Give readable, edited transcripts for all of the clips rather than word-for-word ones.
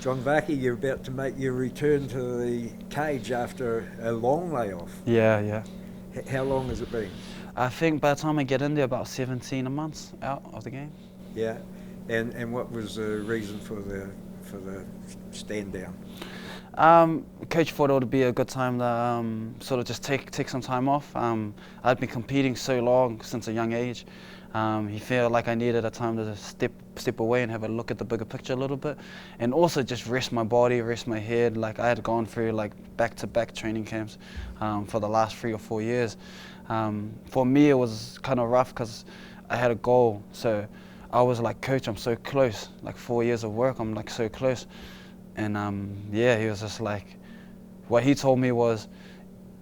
John Vake, you're about to make your return to the cage after a long layoff. Yeah. How long has it been? I think by the time I get in there, about 17 months out of the game. Yeah, and what was the reason for the stand down? Coach thought it would be a good time to sort of just take some time off. I'd been competing so long since a young age. He felt like I needed a time to step away and have a look at the bigger picture a little bit, and also just rest my body, rest my head. Like I had gone through like back-to-back training camps for the last 3 or 4 years. For me, it was kind of rough because I had a goal. So I was like, Coach, I'm so close. Like 4 years of work, I'm like so close. And yeah, he was just like, what he told me was,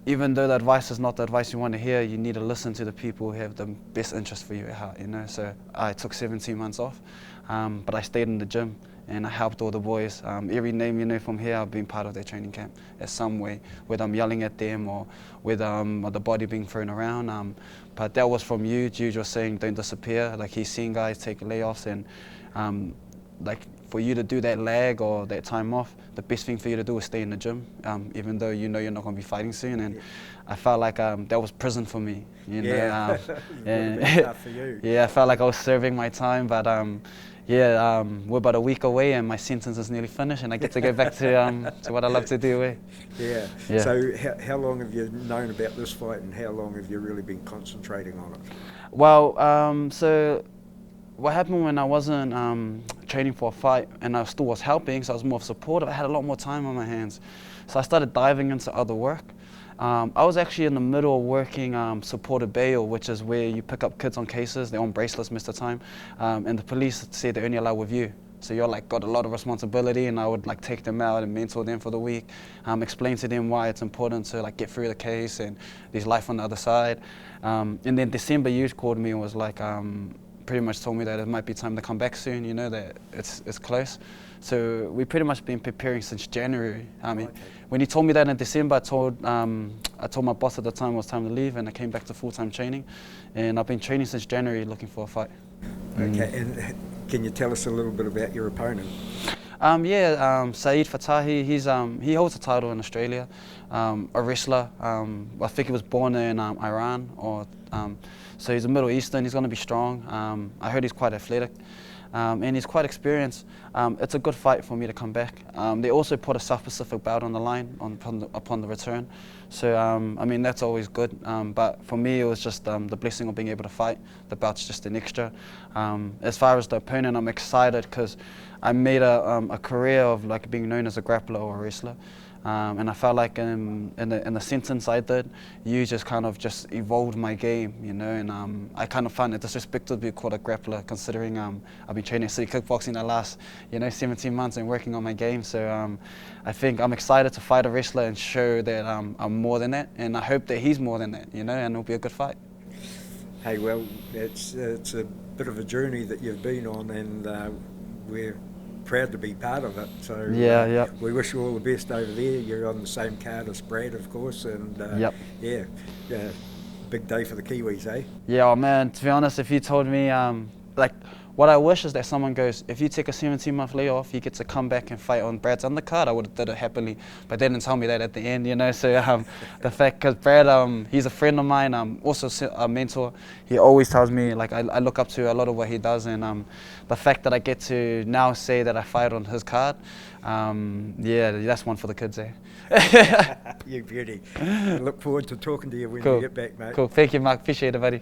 even though the advice is not the advice you want to hear, you need to listen to the people who have the best interest for you at heart, you know. So I took 17 months off, but I stayed in the gym and I helped all the boys. Every name you know from here, I've been part of their training camp in some way, whether I'm yelling at them or with the body being thrown around. But that was from you. Jude was saying, don't disappear. Like he's seen guys take layoffs and like for you to do that lag or that time off, the best thing for you to do is stay in the gym, even though you know you're not going to be fighting soon. And I felt like that was prison for me, you know. And for you. Yeah, I felt like I was serving my time, but we're about a week away and my sentence is nearly finished and I get to go back to what I love to do. Yeah. So how long have you known about this fight and how long have you really been concentrating on it? Well, so what happened when I wasn't training for a fight and I still was helping, so I was more supportive, I had a lot more time on my hands. So I started diving into other work. I was actually in the middle of working supported bail, which is where you pick up kids on cases, they're on bracelets most of the time, and the police say they're only allowed with you. So you're like got a lot of responsibility, and I would like take them out and mentor them for the week, explain to them why it's important to like get through the case and there's life on the other side. And then December, you called me and was like, pretty much told me that it might be time to come back soon, you know, that it's close. So we've pretty much been preparing since January. I mean, when he told me that in December, I told my boss at the time it was time to leave and I came back to full-time training. And I've been training since January looking for a fight. Okay, and can you tell us a little bit about your opponent? Saeed Fatahi, he holds a title in Australia, a wrestler. I think he was born in Iran, so he's a Middle Eastern. He's going to be strong. I heard he's quite athletic, and he's quite experienced. It's a good fight for me to come back. They also put a South Pacific bout on the line upon the return, so I mean that's always good. But for me, it was just the blessing of being able to fight. The bout's just an extra. As far as the opponent, I'm excited because I made a career of like being known as a grappler or a wrestler, and I felt like in the sentence I did, you just kind of just evolved my game, you know. And I kind of found it disrespectful to be called a grappler, considering I've been training city kickboxing the last 17 months and working on my game. So I think I'm excited to fight a wrestler and show that I'm more than that, and I hope that he's more than that, you know, and it'll be a good fight. Hey, well, it's a bit of a journey that you've been on, and we're proud to be part of it. So we wish you all the best over there. You're on the same card as Brad, of course, and big day for the Kiwis, eh? Yeah, oh man, to be honest, if you told me, like, what I wish is that someone goes, if you take a 17-month layoff, you get to come back and fight on Brad's undercard, I would have did it happily. But they didn't tell me that at the end, you know. So the fact, because Brad, he's a friend of mine, also a mentor. He always tells me, like, I look up to a lot of what he does, and the fact that I get to now say that I fight on his card, that's one for the kids, eh? You beauty. I look forward to talking to you when you get back, mate. Cool, thank you, Mark. Appreciate it, buddy.